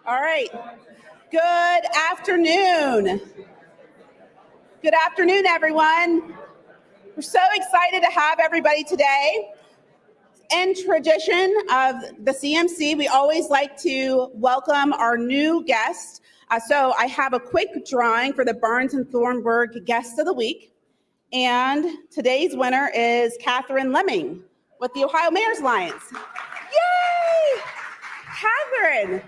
All right. Good afternoon. Good afternoon, everyone. We're so excited to have everybody today. In tradition of the CMC, we always like to welcome our new guests. So I have a quick drawing for the Barnes & Thornburg Guest of the Week. And today's winner is Catherine Lemming with the Ohio Mayor's Alliance. Yay! Catherine,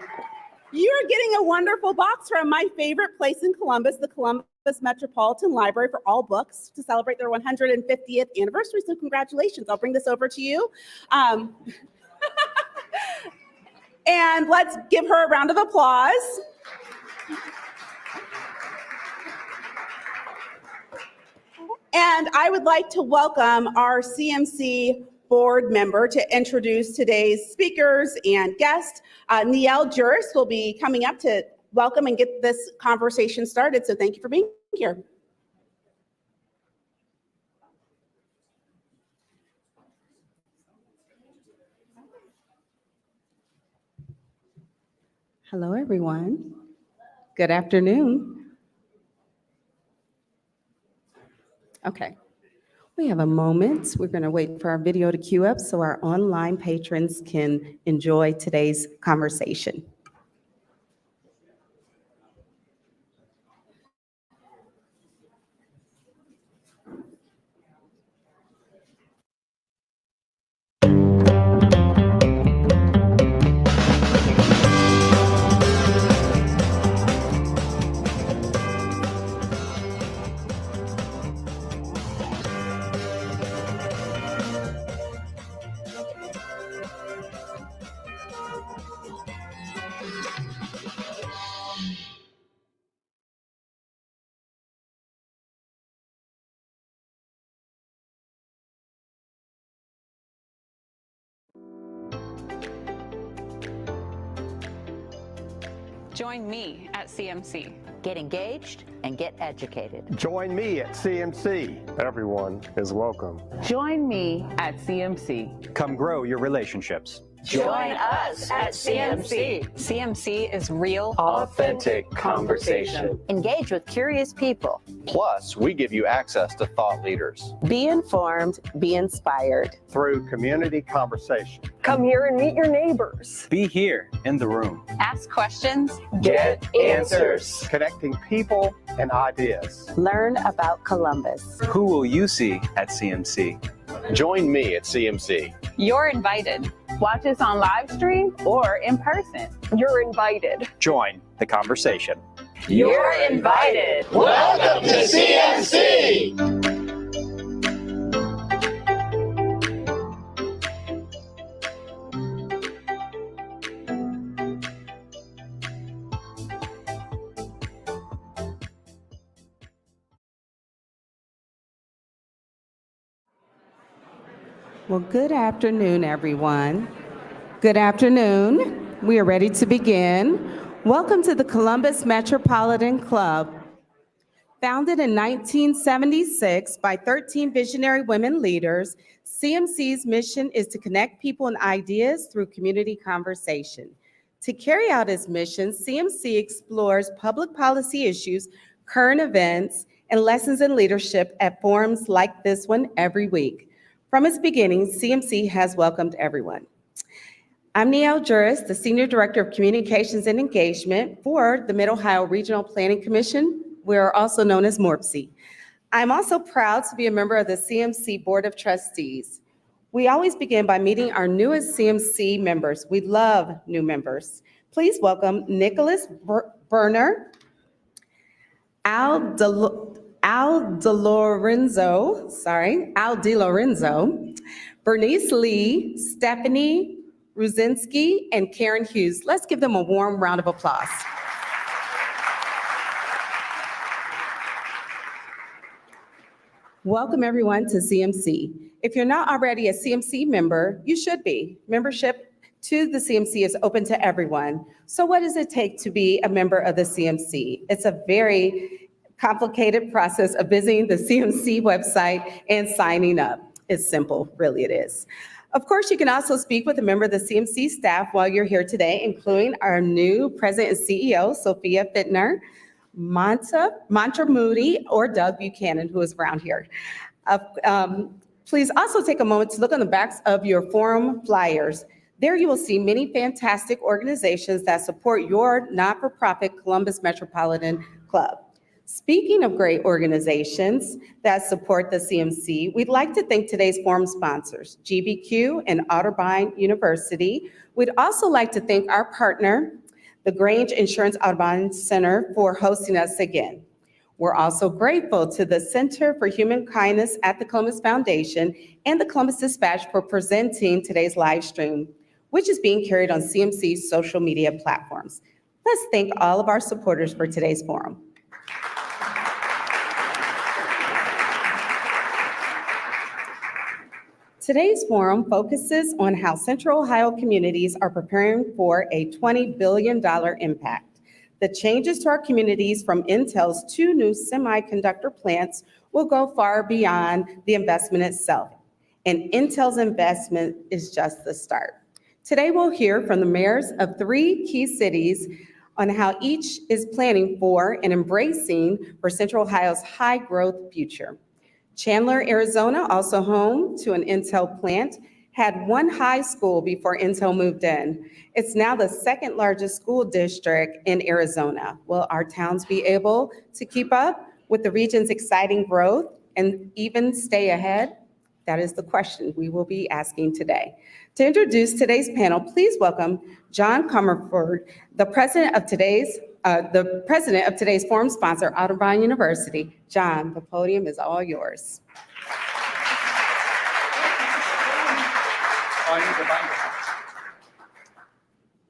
you are getting a wonderful box from my favorite place in Columbus, the Columbus Metropolitan Library for all books to celebrate their 150th anniversary. So congratulations. I'll bring this over to you. And let's give her a round of applause. And I would like to welcome our CMC board member to introduce today's speakers and guests. Neil Juris will be coming up to welcome and get this conversation started. So thank you for being here. Hello, everyone. Good afternoon. Okay. We have a moment. We're going to wait for our video to queue up so our online patrons can enjoy today's conversation. Join me at CMC. Get engaged and get educated. Join me at CMC. Everyone is welcome. Join me at CMC. Come grow your relationships. Join us at CMC. CMC is real, Authentic conversation. Engage with curious people. Plus, we give you access to thought leaders. Be informed, be inspired. Through community conversation. Come here and meet your neighbors. Be here in the room. ask questions, Get answers. Connecting people and ideas. Learn about Columbus. Who will you see at CMC? Join me at CMC. You're invited. Watch us on live stream or in person. You're invited. Join the conversation. You're invited. Welcome to CMC. Well, good afternoon, everyone. Good afternoon. We are ready to begin. Welcome to the Columbus Metropolitan Club. Founded in 1976 by 13 visionary women leaders, CMC's mission is to connect people and ideas through community conversation. To carry out its mission, CMC explores public policy issues, current events, and lessons in leadership at forums like this one every week. From its beginning, CMC has welcomed everyone. I'm Neil Juris, the Senior Director of Communications and Engagement for the Mid-Ohio Regional Planning Commission. We're also known as MORPC. I'm also proud to be a member of the CMC Board of Trustees. We always begin by meeting our newest CMC members. We love new members. Please welcome Nicholas Berner, Al DeLorenzo, Bernice Lee, Stephanie Ruzinski, and Karen Hughes. Let's give them a warm round of applause. Welcome everyone to CMC. If you're not already a CMC member, you should be. Membership to the CMC is open to everyone. So what does it take to be a member of the CMC? It's a very complicated process of visiting the CMC website and signing up. It's simple, really it is. Of course, you can also speak with a member of the CMC staff while you're here today, including our new President and CEO, Sophia Fittner, Mantra Moody, or Doug Buchanan, who is around here. Please also take a moment to look on the backs of your forum flyers. There you will see many fantastic organizations that support your not-for-profit Columbus Metropolitan Club. Speaking of great organizations that support the CMC, we'd like to thank today's forum sponsors, GBQ and Otterbein University. We'd also like to thank our partner, the Grange Insurance Audubon Center, for hosting us again. We're also grateful to the Center for Human Kindness at the Columbus Foundation and the Columbus Dispatch for presenting today's live stream, which is being carried on CMC's social media platforms. Let's thank all of our supporters for today's forum. Today's forum focuses on how Central Ohio communities are preparing for a $20 billion impact. The changes to our communities from Intel's 2 new semiconductor plants will go far beyond the investment itself, and Intel's investment is just the start. Today, we'll hear from the mayors of 3 key cities on how each is planning for and embracing for Central Ohio's high-growth future. Chandler, Arizona, also home to an Intel plant, had 1 high school before Intel moved in. It's now the 2nd largest school district in Arizona. Will our towns be able to keep up with the region's exciting growth and even stay ahead? That is the question we will be asking today. To introduce today's panel, please welcome John Comerford, the president of today's forum sponsor, Otterbein University. John, the podium is all yours.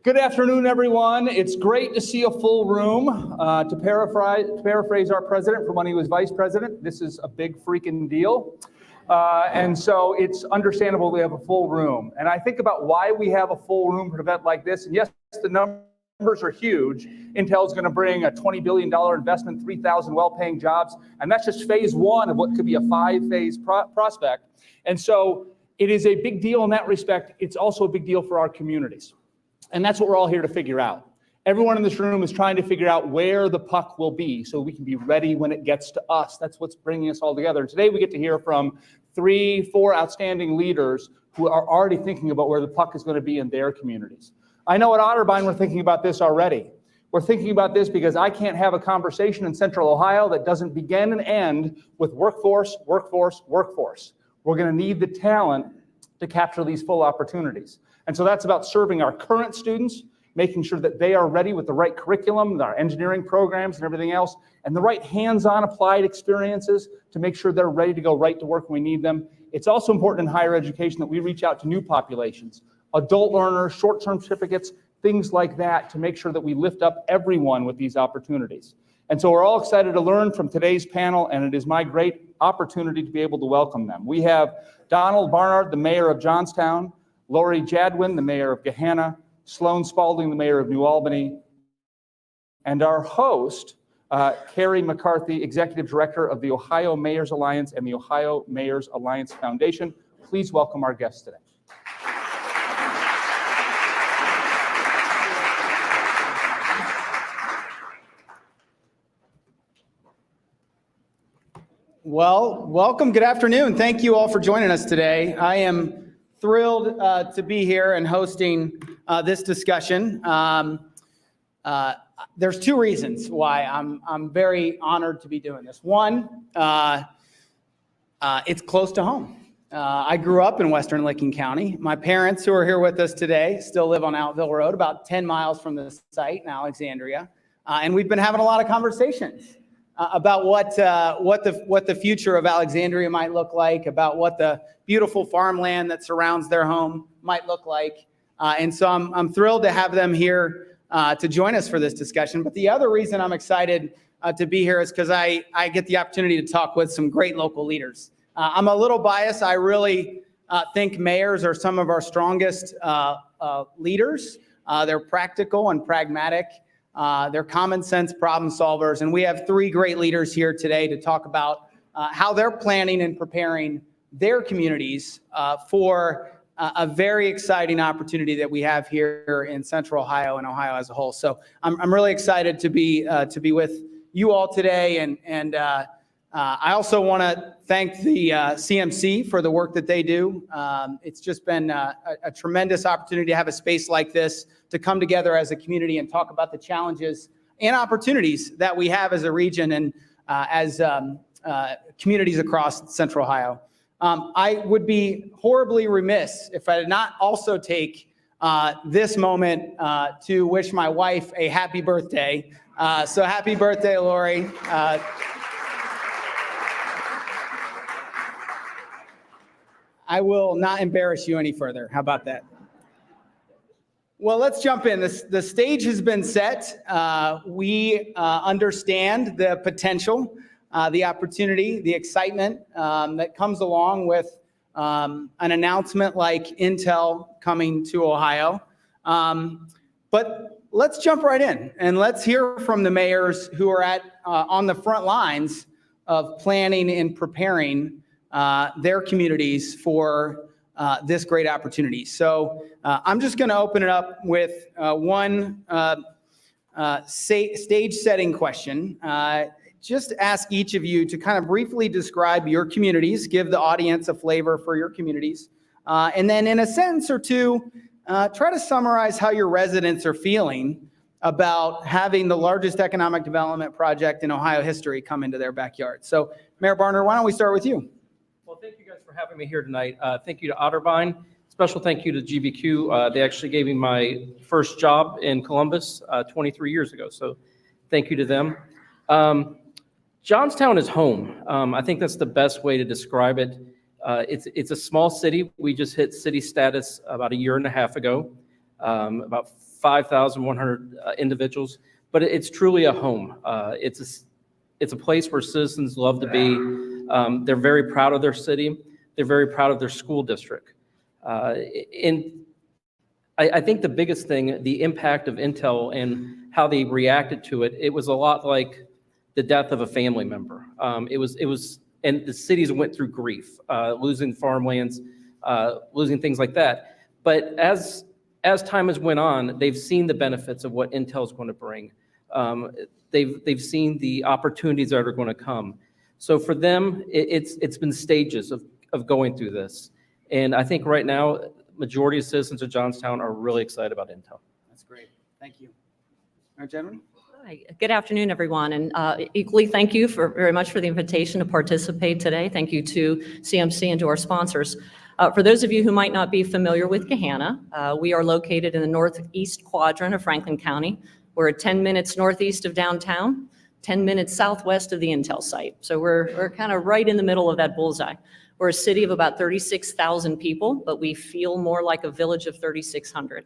Good afternoon, everyone. It's great to see a full room. To paraphrase our president from when he was vice president, this is a big freaking deal. And so it's understandable we have a full room. And I think about why we have a full room for an event like this. And yes, the numbers are huge. Intel's going to bring a $20 billion investment, 3,000 well-paying jobs. And that's just phase 1 of what could be a 5-phase prospect. And so it is a big deal in that respect. It's also a big deal for our communities. And that's what we're all here to figure out. Everyone in this room is trying to figure out where the puck will be so we can be ready when it gets to us. That's what's bringing us all together. And today we get to hear from 3-4 outstanding leaders who are already thinking about where the puck is going to be in their communities. I know at Otterbein we're thinking about this already. We're thinking about this because I can't have a conversation in Central Ohio that doesn't begin and end with workforce, workforce, workforce. We're going to need the talent to capture these full opportunities. And so that's about serving our current students, making sure that they are ready with the right curriculum, our engineering programs and everything else, and the right hands-on applied experiences to make sure they're ready to go right to work when we need them. It's also important in higher education that we reach out to new populations, adult learners, short-term certificates, things like that, to make sure that we lift up everyone with these opportunities. And so we're all excited to learn from today's panel, and it is my great opportunity to be able to welcome them. We have Donald Barnard, the mayor of Johnstown, Lori Jadwin, the mayor of Gahanna, Sloan Spalding, the mayor of New Albany, and our host, Carrie McCarthy, executive director of the Ohio Mayors Alliance and the Ohio Mayors Alliance Foundation. Please welcome our guests today. Well, welcome. Good afternoon. Thank you all for joining us today. I am thrilled to be here and hosting this discussion. There's 2 reasons why I'm very honored to be doing this. One, it's close to home. I grew up in Western Licking County. My parents, who are here with us today, still live on Altville Road, about 10 miles from the site in Alexandria. And we've been having a lot of conversations about what the future of Alexandria might look like, about what the beautiful farmland that surrounds their home might look like. And so I'm thrilled to have them here to join us for this discussion. But the other reason I'm excited to be here is because I get the opportunity to talk with some great local leaders. I'm a little biased. I really think mayors are some of our strongest leaders. They're practical and pragmatic. They're common sense problem solvers. And we have 3 great leaders here today to talk about how they're planning and preparing their communities for a very exciting opportunity that we have here in Central Ohio and Ohio as a whole. So I'm really excited to be with you all today, and I also want to thank the CMC for the work that they do. It's just been a tremendous opportunity to have a space like this to come together as a community and talk about the challenges and opportunities that we have as a region and as communities across Central Ohio. I would be horribly remiss if I did not also take this moment to wish my wife a happy birthday. So happy birthday, Lori. I will not embarrass you any further. How about that? Well, let's jump in. The stage has been set. We understand the potential, the opportunity, the excitement that comes along with an announcement like Intel coming to Ohio. But let's jump right in and let's hear from the mayors who are on the front lines of planning and preparing their communities for this great opportunity. So I'm just going to open it up with one stage setting question. Just ask each of you to kind of briefly describe your communities, give the audience a flavor for your communities, and then in a sentence or two, try to summarize how your residents are feeling about having the largest economic development project in Ohio history come into their backyard. So Mayor Barner, why don't we start with you? Well, thank you guys for having me here tonight. Thank you to Otterbein. Special thank you to GBQ. They actually gave me my first job in Columbus 23 years ago. So thank you to them. Johnstown is home. I think that's the best way to describe it. It's a small city. We just hit city status about a year and a half ago, about 5,100 individuals, but it's truly a home. It's a place where citizens love to be. They're very proud of their city. They're very proud of their school district. And I think the biggest thing, the impact of Intel and how they reacted to it, it was a lot like the death of a family member. It was, and the cities went through grief, losing farmlands, losing things like that. But as time has went on, they've seen the benefits of what Intel is going to bring. They've seen the opportunities that are going to come. So for them, it's been stages of going through this. And I think right now, majority of citizens of Johnstown are really excited about Intel. That's great. Thank you. All right, gentlemen. Hi. Good afternoon, everyone. And equally, thank you very much for the invitation to participate today. Thank you to CMC and to our sponsors. For those of you who might not be familiar with Gahanna, we are located in the northeast quadrant of Franklin County. We're 10 minutes northeast of downtown, 10 minutes southwest of the Intel site. So we're kind of right in the middle of that bullseye. We're a city of about 36,000 people, but we feel more like a village of 3,600.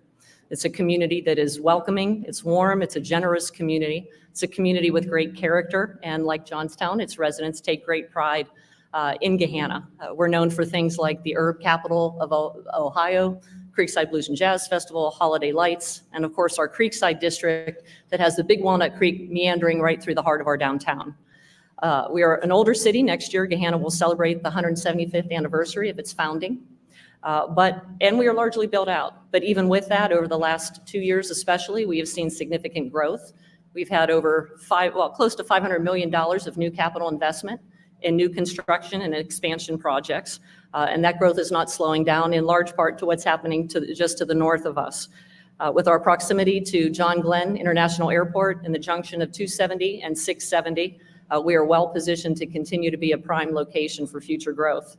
It's a community that is welcoming, it's warm, it's a generous community. It's a community with great character, and like Johnstown, its residents take great pride in Gahanna. We're known for things like the herb capital of Ohio, Creekside Blues and Jazz Festival, Holiday Lights, and of course our Creekside district that has the big Walnut Creek meandering right through the heart of our downtown. We are an older city. Next year, Gahanna will celebrate the 175th anniversary of its founding. And we are largely built out. But even with that, over the last 2 years especially, we have seen significant growth. We've had close to $500 million of new capital investment in new construction and expansion projects. And that growth is not slowing down, in large part to what's happening just to the north of us. With our proximity to John Glenn International Airport and the junction of 270 and 670, we are well positioned to continue to be a prime location for future growth.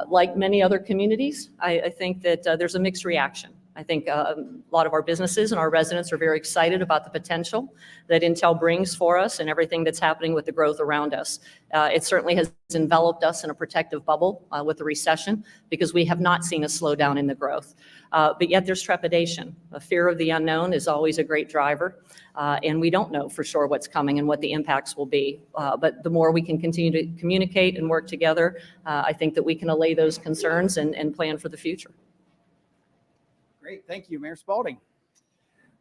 Like many other communities, I think that there's a mixed reaction. I think a lot of our businesses and our residents are very excited about the potential that Intel brings for us and everything that's happening with the growth around us. It certainly has enveloped us in a protective bubble with the recession because we have not seen a slowdown in the growth. But yet there's trepidation. A fear of the unknown is always a great driver. And we don't know for sure what's coming and what the impacts will be. But the more we can continue to communicate and work together, I think that we can allay those concerns and plan for the future. Great. Thank you, Mayor Spalding.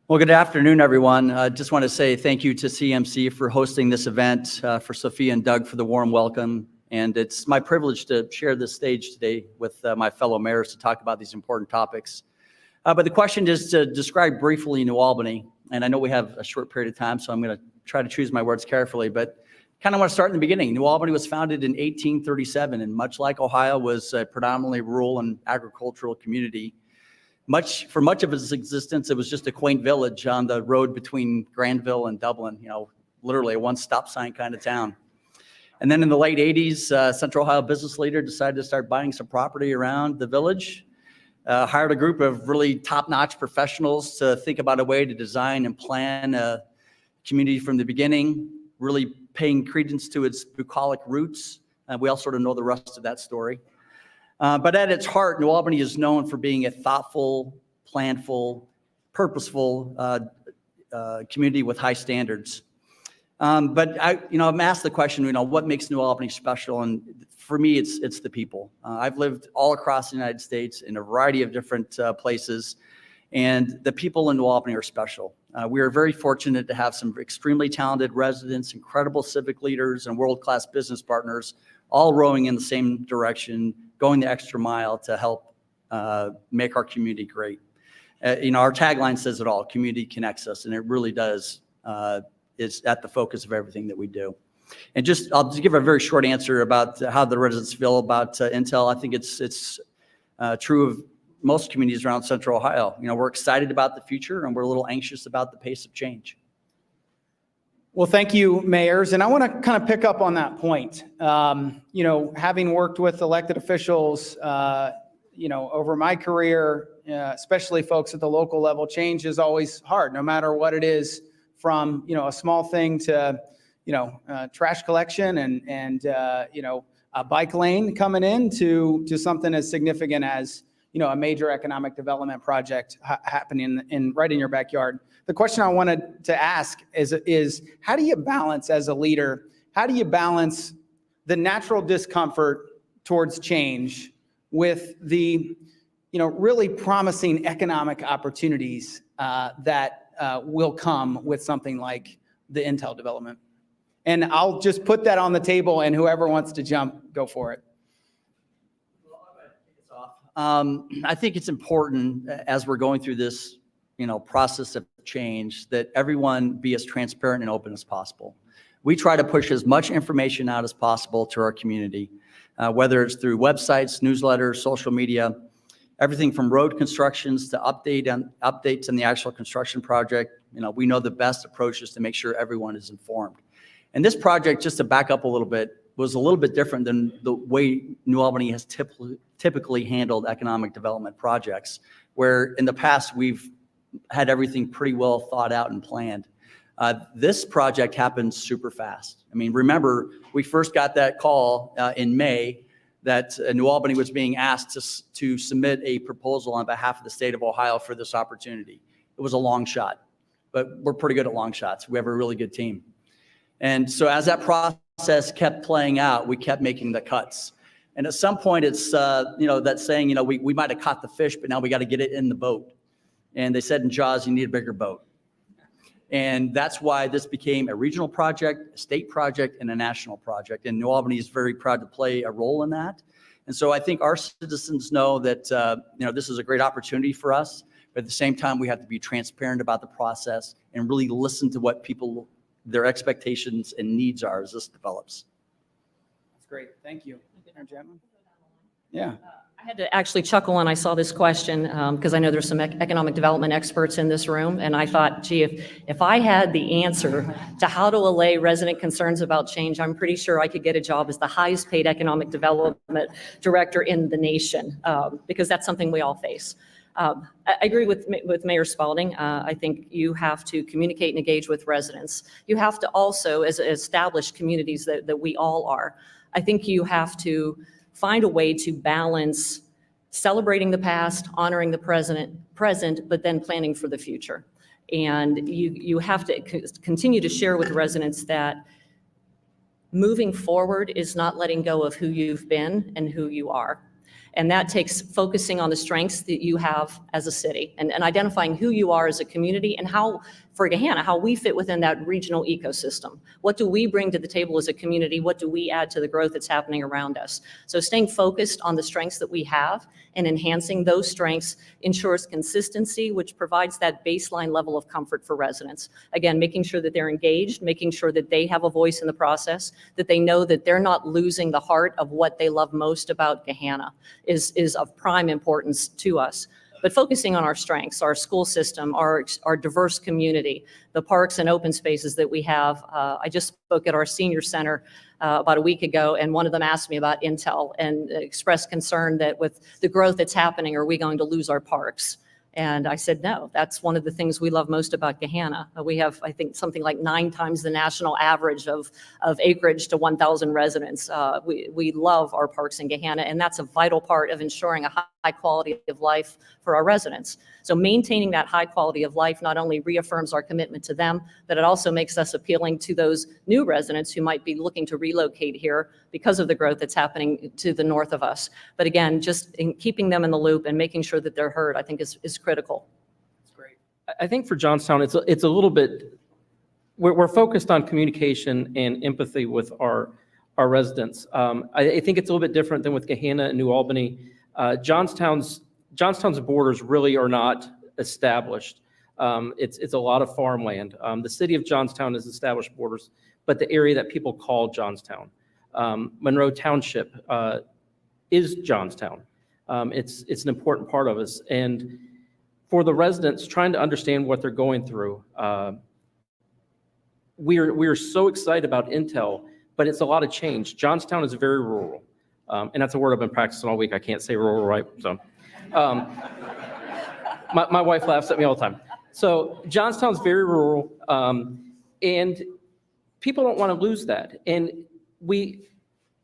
Well, good afternoon, everyone. Just want to say thank you to CMC for hosting this event, for Sophia and Doug for the warm welcome, And it's my privilege to share this stage today with my fellow mayors to talk about these important topics. But the question is to describe briefly New Albany. And I know we have a short period of time, so I'm going to try to choose my words carefully, but kind of want to start in the beginning. New Albany was founded in 1837, and much like Ohio, was a predominantly rural and agricultural community. For much of its existence, it was just a quaint village on the road between Granville and Dublin, literally a one-stop sign kind of town. And then in the late 80s, Central Ohio business leader decided to start buying some property around the village, hired a group of really top-notch professionals to think about a way to design and plan a community from the beginning, really paying credence to its bucolic roots. We all sort of know the rest of that story. But at its heart, New Albany is known for being a thoughtful, planful, purposeful community with high standards. But I'm asked the question, what makes New Albany special? And for me, it's the people. I've lived all across the United States in a variety of different places, and the people in New Albany are special. We are very fortunate to have some extremely talented residents, incredible civic leaders, and world-class business partners, all rowing in the same direction, going the extra mile to help make our community great. Our tagline says it all: community connects us, and it really does. Is at the focus of everything that we do. And I'll just give a very short answer about how the residents feel about Intel. I think it's true of most communities around Central Ohio. We're excited about the future, and we're a little anxious about the pace of change. Well, thank you, mayors. And I want to kind of pick up on that point. Having worked with elected officials, over my career, especially folks at the local level, change is always hard, no matter what it is, from a small thing to trash collection and a bike lane coming in to something as significant as a major economic development project happening right in your backyard. The question I wanted to ask is how do you balance, as a leader, how do you balance the natural discomfort towards change with the really promising economic opportunities that will come with something like the Intel development? And I'll just put that on the table, and whoever wants to jump, go for it. I think it's important as we're going through this, process of change, that everyone be as transparent and open as possible. We try to push as much information out as possible to our community, whether it's through websites, newsletters, social media. Everything from road constructions to updates on the actual construction project. We know the best approach is to make sure everyone is informed. And this project, just to back up a little bit, was a little bit different than the way New Albany has typically handled economic development projects, where in the past we've had everything pretty well thought out and planned. This project happened super fast. Remember, we first got that call in May that New Albany was being asked to submit a proposal on behalf of the state of Ohio for this opportunity. It was a long shot, but we're pretty good at long shots. We have a really good team. And so as that process kept playing out, we kept making the cuts. And at some point, it's, that saying, we might have caught the fish, but now we got to get it in the boat. And they said in Jaws, you need a bigger boat. And that's why this became a regional project, a state project, and a national project. And New Albany is very proud to play a role in that. And so I think our citizens know that this is a great opportunity for us. But at the same time, we have to be transparent about the process and really listen to what their expectations and needs are as this develops. That's great. Thank you. Yeah. I had to actually chuckle when I saw this question because I know there's some economic development experts in this room, and I thought, gee, if I had the answer to how to allay resident concerns about change, I'm pretty sure I could get a job as the highest paid economic development director in the nation, because that's something we all face. I agree with Mayor Spalding. I think you have to communicate and engage with residents. You have to also, as established communities that we all are, I think you have to find a way to balance celebrating the past, honoring the present, but then planning for the future. And you have to continue to share with residents that moving forward is not letting go of who you've been and who you are. And that takes focusing on the strengths that you have as a city and identifying who you are as a community and how, for Gahanna, how we fit within that regional ecosystem. What do we bring to the table as a community? What do we add to the growth that's happening around us? So staying focused on the strengths that we have and enhancing those strengths ensures consistency, which provides that baseline level of comfort for residents. Again, making sure that they're engaged, making sure that they have a voice in the process, that they know that they're not losing the heart of what they love most about Gahanna is of prime importance to us. But focusing on our strengths, our school system, our diverse community, the parks and open spaces that we have. I just spoke at our senior center about a week ago, and one of them asked me about Intel and expressed concern that with the growth that's happening, are we going to lose our parks? And I said, no, that's one of the things we love most about Gahanna. We have, I think, something like 9 times the national average of acreage to 1,000 residents. We love our parks in Gahanna, and that's a vital part of ensuring a high quality of life for our residents. So maintaining that high quality of life not only reaffirms our commitment to them, but it also makes us appealing to those new residents who might be looking to relocate here because of the growth that's happening to the north of us. But again, just in keeping them in the loop and making sure that they're heard, I think is critical. That's great. I think for Johnstown, it's a little bit, we're focused on communication and empathy with our residents. I think it's a little bit different than with Gahanna and New Albany. Johnstown's borders really are not established. It's a lot of farmland. The city of Johnstown has established borders, but the area that people call Johnstown, Monroe Township, is Johnstown. It's an important part of us. And for the residents trying to understand what they're going through, we are so excited about Intel, but it's a lot of change. Johnstown is very rural. And that's a word I've been practicing all week. I can't say rural right. So my wife laughs at me all the time. So Johnstown's very rural, and people don't want to lose that. And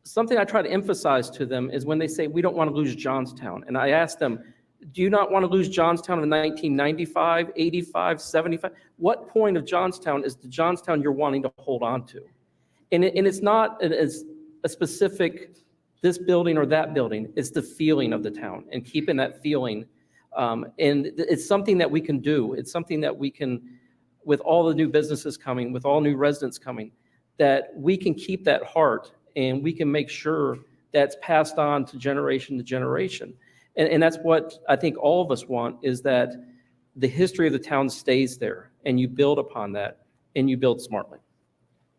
something I try to emphasize to them is when they say, we don't want to lose Johnstown. And I ask them, do you not want to lose Johnstown in 1995, 85, 75? What point of Johnstown is the Johnstown you're wanting to hold on to? And it's not as a specific this building or that building. It's the feeling of the town and keeping that feeling. And it's something that we can do. It's something that we can, with all the new businesses coming, with all new residents coming, that we can keep that heart and we can make sure that's passed on to generation. And that's what I think all of us want, is that the history of the town stays there and you build upon that and you build smartly.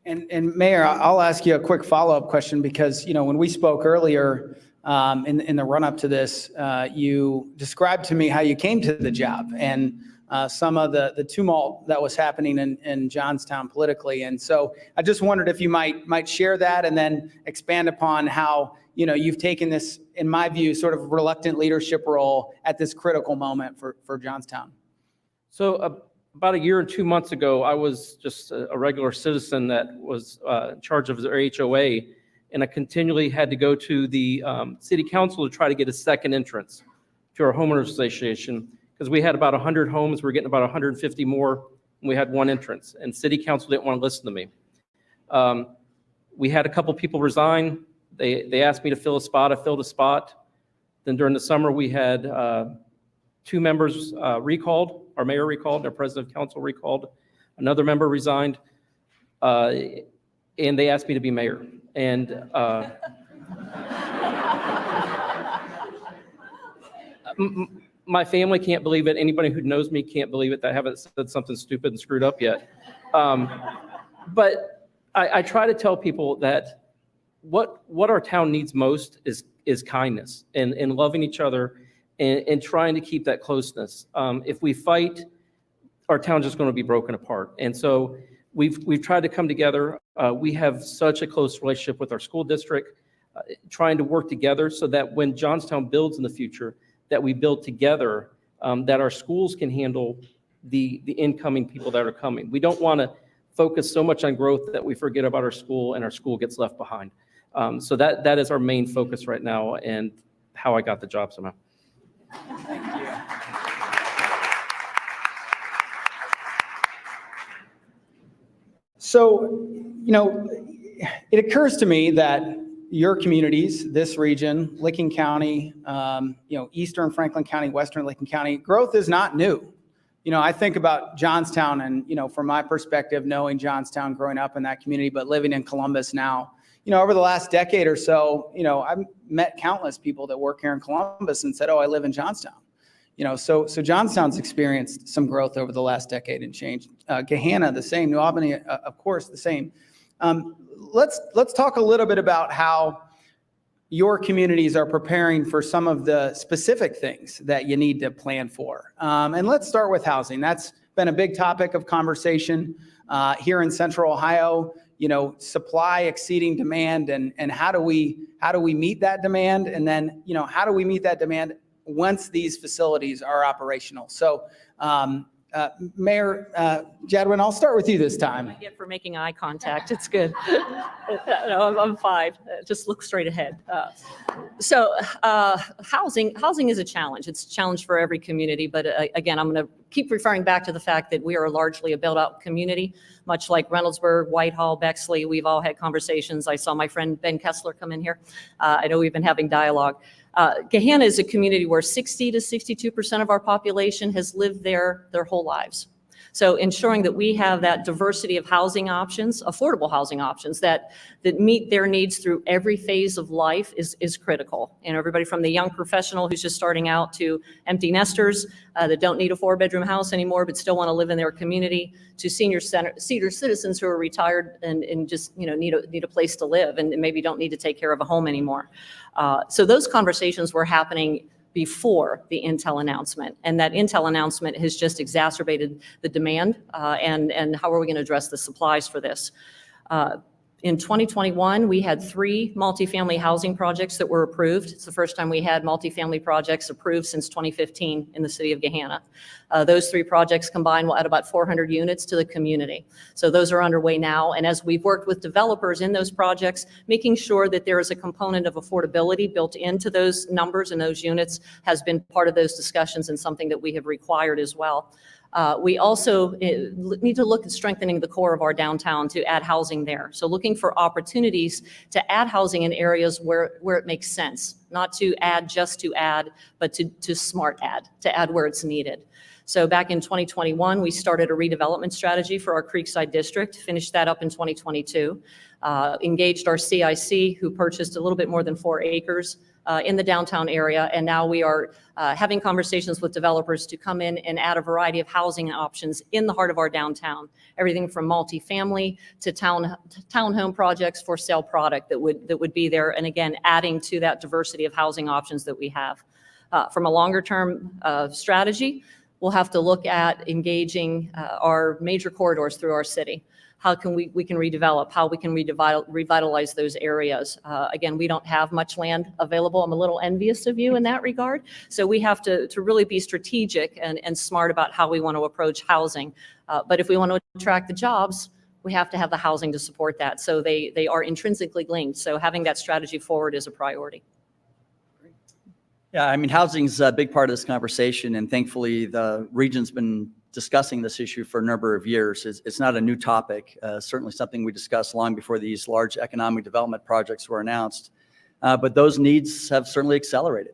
And Mayor, I'll ask you a quick follow-up question because, when we spoke earlier in the run-up to this, you described to me how you came to the job and some of the tumult that was happening in Johnstown politically. And so I just wondered if you might share that and then expand upon how, you've taken this, in my view, sort of reluctant leadership role at this critical moment for Johnstown. So about a year and 2 months ago, I was just a regular citizen that was in charge of their HOA, and I continually had to go to the city council to try to get a second entrance to our homeowners association because we had about 100 homes. We're getting about 150 more, and we had one entrance, and city council didn't want to listen to me. We had a couple people resign. They asked me to fill a spot. I filled a spot. Then during the summer, we had 2 members recalled. Our mayor recalled, our president of council recalled, another member resigned, and they asked me to be mayor. And my family can't believe it. Anybody who knows me can't believe it that I haven't said something stupid and screwed up yet. But I try to tell people that what our town needs most is kindness and loving each other and trying to keep that closeness. If we fight, our town's just going to be broken apart. And so we've tried to come together. We have such a close relationship with our school district, trying to work together so that when Johnstown builds in the future, that we build together, that our schools can handle the incoming people that are coming. We don't want to focus so much on growth that we forget about our school and our school gets left behind. So that is our main focus right now and how I got the job somehow. Thank you. So, it occurs to me that your communities, this region, Licking County, Eastern Franklin County, Western Licking County, growth is not new. I think about Johnstown and, from my perspective, knowing Johnstown, growing up in that community, but living in Columbus now, over the last decade or so, I've met countless people that work here in Columbus and said, oh, I live in Johnstown. So Johnstown's experienced some growth over the last decade and change. Gahanna, the same. New Albany, of course, the same. Let's talk a little bit about how your communities are preparing for some of the specific things that you need to plan for. And let's start with housing. That's been a big topic of conversation here in Central Ohio. Supply exceeding demand, and how do we meet that demand? And then how do we meet that demand once these facilities are operational? So Mayor Jadwin, I'll start with you this time. I get for making eye contact. It's good. No, I'm fine. Just look straight ahead. Housing is a challenge. It's a challenge for every community. But again, I'm going to keep referring back to the fact that we are largely a built-out community, much like Reynoldsburg, Whitehall, Bexley. We've all had conversations. I saw my friend Ben Kessler come in here. I know we've been having dialogue. Gahanna is a community where 60 to 62% of our population has lived there their whole lives. So ensuring that we have that diversity of housing options, affordable housing options that meet their needs through every phase of life is critical. And everybody from the young professional who's just starting out to empty nesters that don't need a 4-bedroom house anymore but still want to live in their community, to senior citizens who are retired and just need a place to live and maybe don't need to take care of a home anymore. So those conversations were happening before the Intel announcement, and that Intel announcement has just exacerbated the demand and how are we going to address the supplies for this. In 2021, we had 3 multifamily housing projects that were approved. It's the first time we had multifamily projects approved since 2015 in the city of Gahanna. Those 3 projects combined will add about 400 units to the community. So those are underway now. And as we've worked with developers in those projects, making sure that there is a component of affordability built into those numbers and those units has been part of those discussions and something that we have required as well. We also need to look at strengthening the core of our downtown to add housing there. So looking for opportunities to add housing in areas where it makes sense, not to add just to add, but to smart add, to add where it's needed. So back in 2021, we started a redevelopment strategy for our Creekside district, finished that up in 2022, engaged our CIC, who purchased a little bit more than 4 acres in the downtown area. And now we are having conversations with developers to come in and add a variety of housing options in the heart of our downtown. Everything from multifamily to townhome projects for sale product that would be there. And again, adding to that diversity of housing options that we have. From a longer term strategy, we'll have to look at engaging our major corridors through our city. How can we can redevelop, how we can revitalize those areas. Again, we don't have much land available. I'm a little envious of you in that regard. So we have to really be strategic and smart about how we want to approach housing. But if we want to attract the jobs, we have to have the housing to support that. So they are intrinsically linked. So having that strategy forward is a priority. Yeah, I mean, housing's a big part of this conversation, and thankfully the region's been discussing this issue for a number of years. It's not a new topic, certainly something we discussed long before these large economic development projects were announced. But those needs have certainly accelerated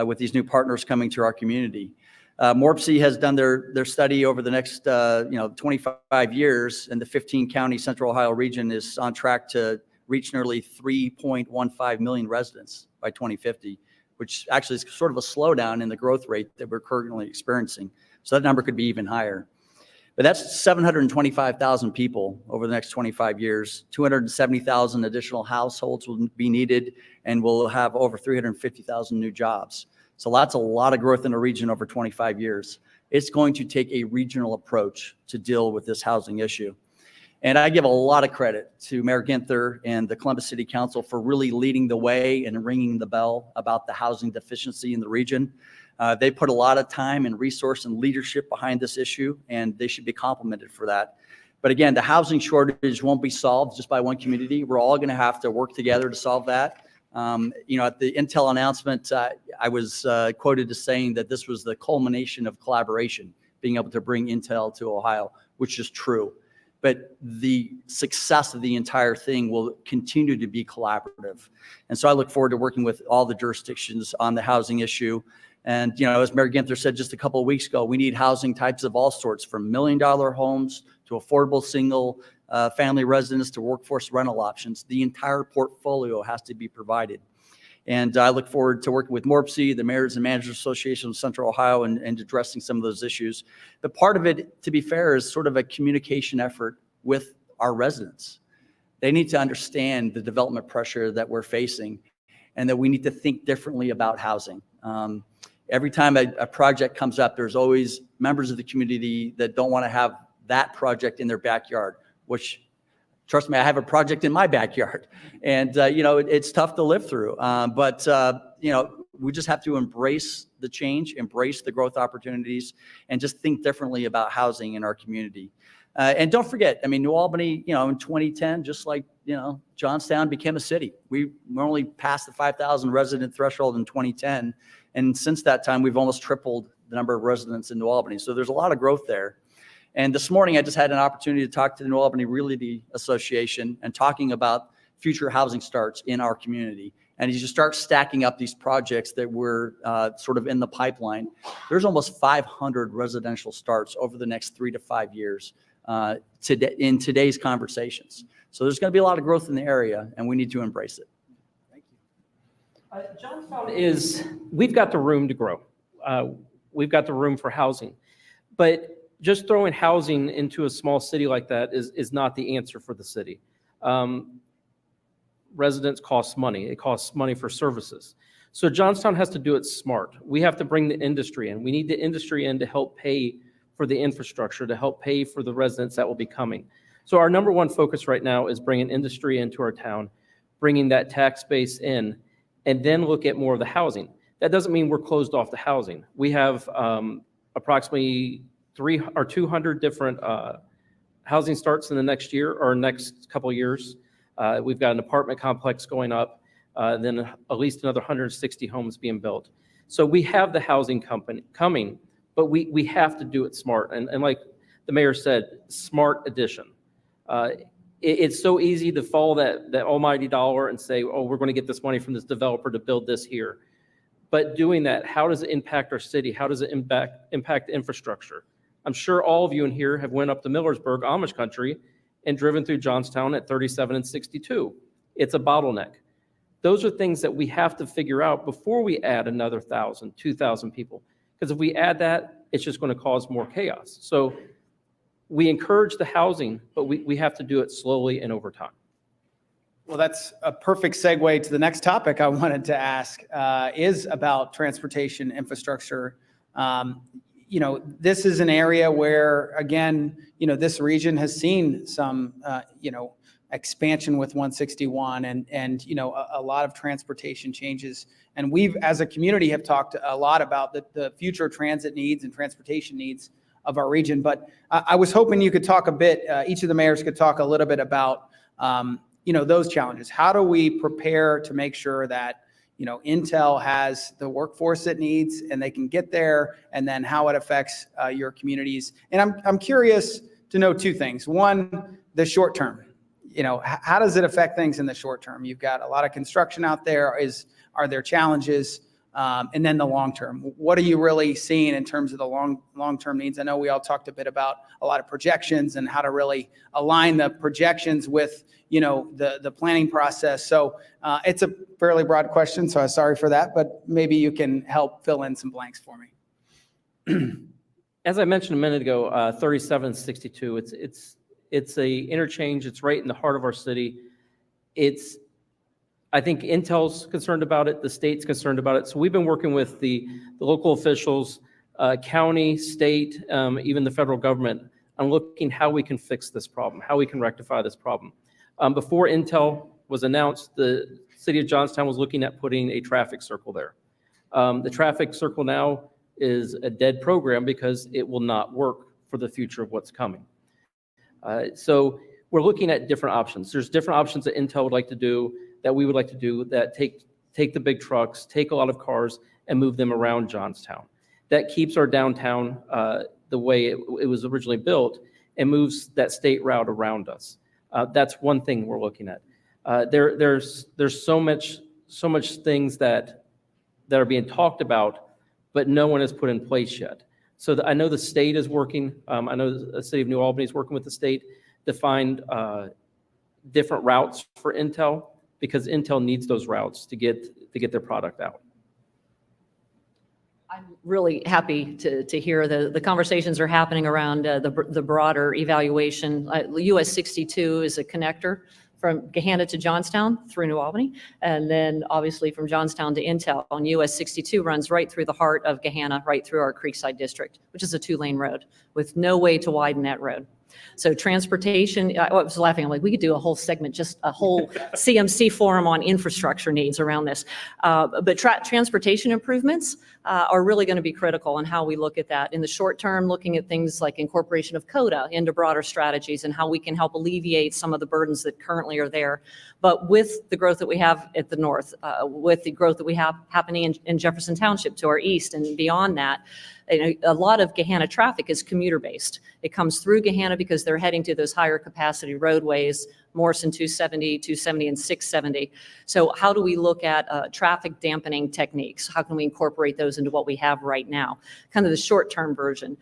with these new partners coming to our community. MORPC has done their study over the next 25 years, and the 15-county Central Ohio region is on track to reach nearly 3.15 million residents by 2050, which actually is sort of a slowdown in the growth rate that we're currently experiencing. So that number could be even higher. But that's 725,000 people over the next 25 years. 270,000 additional households will be needed, and we'll have over 350,000 new jobs. So that's a lot of growth in the region over 25 years. It's going to take a regional approach to deal with this housing issue. And I give a lot of credit to Mayor Ginther and the Columbus City Council for really leading the way and ringing the bell about the housing deficiency in the region. They put a lot of time and resource and leadership behind this issue, and they should be complimented for that. But again, the housing shortage won't be solved just by one community. We're all going to have to work together to solve that. At the Intel announcement, I was quoted as saying that this was the culmination of collaboration, being able to bring Intel to Ohio, which is true. but the success of the entire thing will continue to be collaborative. And so I look forward to working with all the jurisdictions on the housing issue. And, as Mayor Ginther said just a couple of weeks ago, we need housing types of all sorts, from $1 million homes to affordable single family residence to workforce rental options. The entire portfolio has to be provided. And I look forward to working with MORPC, the Mayors and Managers Association of Central Ohio, and addressing some of those issues. But part of it, to be fair, is sort of a communication effort with our residents. They need to understand the development pressure that we're facing and that we need to think differently about housing. Every time a project comes up, there's always members of the community that don't want to have that project in their backyard, which, trust me, I have a project in my backyard, and it's tough to live through. But we just have to embrace the change, embrace the growth opportunities, and just think differently about housing in our community. And don't forget, New Albany, in 2010, just like Johnstown became a city. We only passed the 5,000 resident threshold in 2010, and since that time, we've almost tripled the number of residents in New Albany. So there's a lot of growth there. And this morning, I just had an opportunity to talk to the New Albany Realty Association and talking about future housing starts in our community. And as you start stacking up these projects that were sort of in the pipeline, there's almost 500 residential starts over the next 3 to 5 years in today's conversations. So there's going to be a lot of growth in the area, and we need to embrace it. Thank you. Johnstown we've got the room to grow. We've got the room for housing. But just throwing housing into a small city like that is not the answer for the city. Residents cost money. It costs money for services. So Johnstown has to do it smart. We have to bring the industry in. We need the industry in to help pay for the infrastructure, to help pay for the residents that will be coming. So our number one focus right now is bringing industry into our town, bringing that tax base in, and then look at more of the housing. That doesn't mean we're closed off to housing. We have approximately 300 or 200 different housing starts in the next year or next couple of years. We've got an apartment complex going up, then at least another 160 homes being built. So we have the housing coming, but we have to do it smart. And like the mayor said, smart addition. It's so easy to follow that almighty dollar and say, oh, we're going to get this money from this developer to build this here. But doing that, how does it impact our city? How does it impact infrastructure? I'm sure all of you in here have went up to Millersburg, Amish country, and driven through Johnstown at 37 and 62. It's a bottleneck. Those are things that we have to figure out before we add another 1,000, 2,000 people. Because if we add that, it's just going to cause more chaos. So we encourage the housing, but we have to do it slowly and over time. Well, that's a perfect segue to the next topic I wanted to ask, is about transportation infrastructure. This is an area where, again, this region has seen some, expansion with 161 and a lot of transportation changes. And we've, as a community, have talked a lot about the future transit needs and transportation needs of our region. But I was hoping you could talk a bit, each of the mayors could talk a little bit about, those challenges. How do we prepare to make sure that Intel has the workforce it needs and they can get there, and then how it affects your communities? And I'm curious to know two things. One, the short term. How does it affect things in the short term? You've got a lot of construction out there. Are there challenges? And then the long term. What are you really seeing in terms of the long-term needs? I know we all talked a bit about a lot of projections and how to really align the projections with the planning process. So it's a fairly broad question, so I'm sorry for that, but maybe you can help fill in some blanks for me. As I mentioned a minute ago, 37 and 62, it's a interchange. It's right in the heart of our city. I think Intel's concerned about it. The state's concerned about it. So we've been working with the local officials, county, state, even the federal government on looking how we can fix this problem, how we can rectify this problem. Before Intel was announced, the city of Johnstown was looking at putting a traffic circle there. The traffic circle now is a dead program because it will not work for the future of what's coming. So we're looking at different options. There's different options that Intel would like to do, that we would like to do, that take the big trucks, take a lot of cars, and move them around Johnstown. That keeps our downtown the way it was originally built, and moves that state route around us. That's one thing we're looking at. There's so much things that are being talked about, but no one has put in place yet. So I know the state is working. I know the city of New Albany is working with the state to find different routes for Intel, because Intel needs those routes to get their product out. I'm really happy to hear the conversations are happening around the broader evaluation. US 62 is a connector from Gahanna to Johnstown through New Albany, and then obviously from Johnstown to Intel. And US 62 runs right through the heart of Gahanna, right through our Creekside district, which is a 2-lane road with no way to widen that road. So transportation, I was laughing, I'm like, we could do a whole segment, just a whole CMC forum on infrastructure needs around this. But transportation improvements are really going to be critical in how we look at that. In the short term, looking at things like incorporation of CODA into broader strategies and how we can help alleviate some of the burdens that currently are there. But with the growth that we have at the north, with the growth that we have happening in Jefferson Township to our east and beyond that, a lot of Gahanna traffic is commuter-based. It comes through Gahanna because they're heading to those higher capacity roadways, Morrison 270, 270, and 670. So how do we look at traffic dampening techniques? How can we incorporate those into what we have right now? Kind of the short-term version.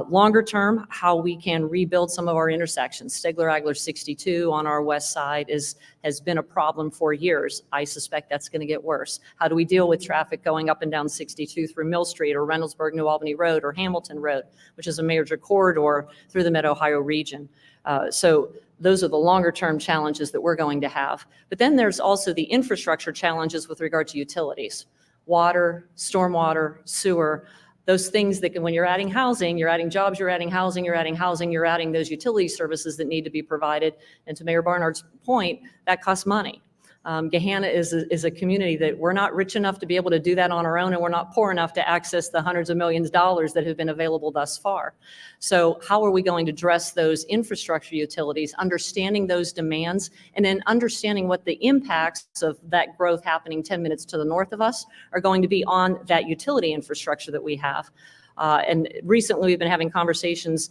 Longer term, how we can rebuild some of our intersections. Stigler-Agler 62 on our west side has been a problem for years. I suspect that's going to get worse. How do we deal with traffic going up and down 62 through Mill Street or Reynoldsburg-New Albany Road or Hamilton Road, which is a major corridor through the Mid-Ohio region? So those are the longer term challenges that we're going to have. But then there's also the infrastructure challenges with regard to utilities, water, stormwater, sewer, those things that when you're adding housing, you're adding jobs, you're adding housing, you're adding housing, you're adding those utility services that need to be provided. And to Mayor Barnard's point, that costs money. Gahanna is a community that we're not rich enough to be able to do that on our own, and we're not poor enough to access the hundreds of millions of dollars that have been available thus far. So how are we going to address those infrastructure utilities, understanding those demands, and then understanding what the impacts of that growth happening 10 minutes to the north of us are going to be on that utility infrastructure that we have? And recently we've been having conversations,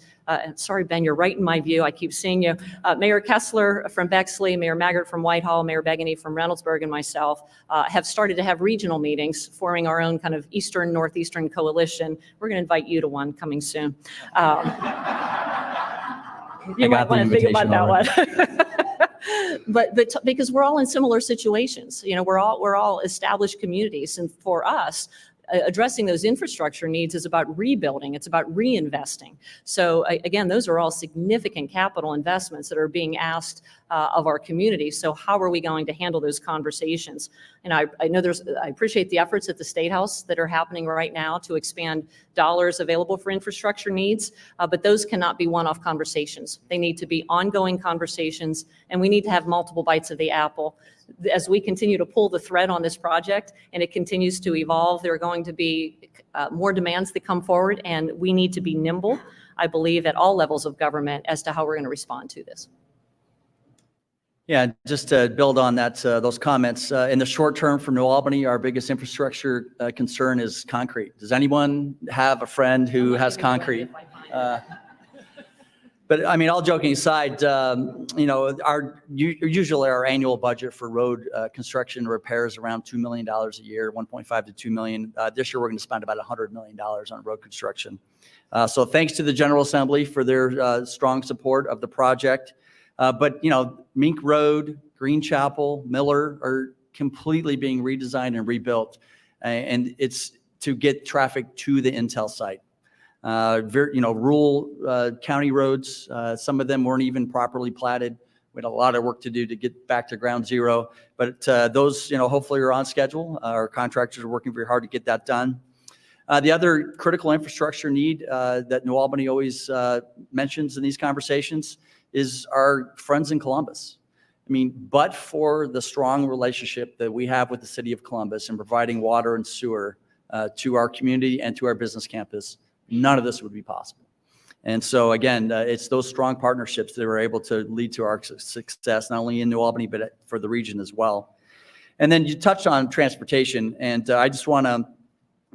sorry, Ben, you're right in my view, I keep seeing you. Mayor Kessler from Bexley, Mayor Maggart from Whitehall, Mayor Begany from Reynoldsburg, and myself have started to have regional meetings, forming our own kind of Eastern Northeastern coalition. We're going to invite you to one coming soon. You might want to think about that one. But because we're all in similar situations, you know, we're all established communities, and for us, addressing those infrastructure needs is about rebuilding. It's about reinvesting. So again, those are all significant capital investments that are being asked of our community. So how are we going to handle those conversations? And I know I appreciate the efforts at the State House that are happening right now to expand dollars available for infrastructure needs, but those cannot be one-off conversations. They need to be ongoing conversations, and we need to have multiple bites of the apple. As we continue to pull the thread on this project and it continues to evolve, there are going to be more demands that come forward, and we need to be nimble, I believe, at all levels of government as to how we're going to respond to this. Yeah, just to build on that, those comments, in the short term for New Albany, our biggest infrastructure concern is concrete. Does anyone have a friend who has concrete? But I mean, all joking aside, you know, usually our annual budget for road construction repairs around $2 million a year, 1.5 to 2 million. This year, we're going to spend about $100 million on road construction. So thanks to the General Assembly for their strong support of the project. But, you know, Mink Road, Green Chapel, Miller are completely being redesigned and rebuilt. And it's to get traffic to the Intel site. You know, rural county roads, some of them weren't even properly platted. We had a lot of work to do to get back to ground zero. But those, you know, hopefully are on schedule. Our contractors are working very hard to get that done. The other critical infrastructure need that New Albany always mentions in these conversations is our friends in Columbus. I mean, but for the strong relationship that we have with the city of Columbus and providing water and sewer to our community and to our business campus, none of this would be possible. And so again, it's those strong partnerships that are able to lead to our success, not only in New Albany, but for the region as well. And then you touched on transportation, and I just want to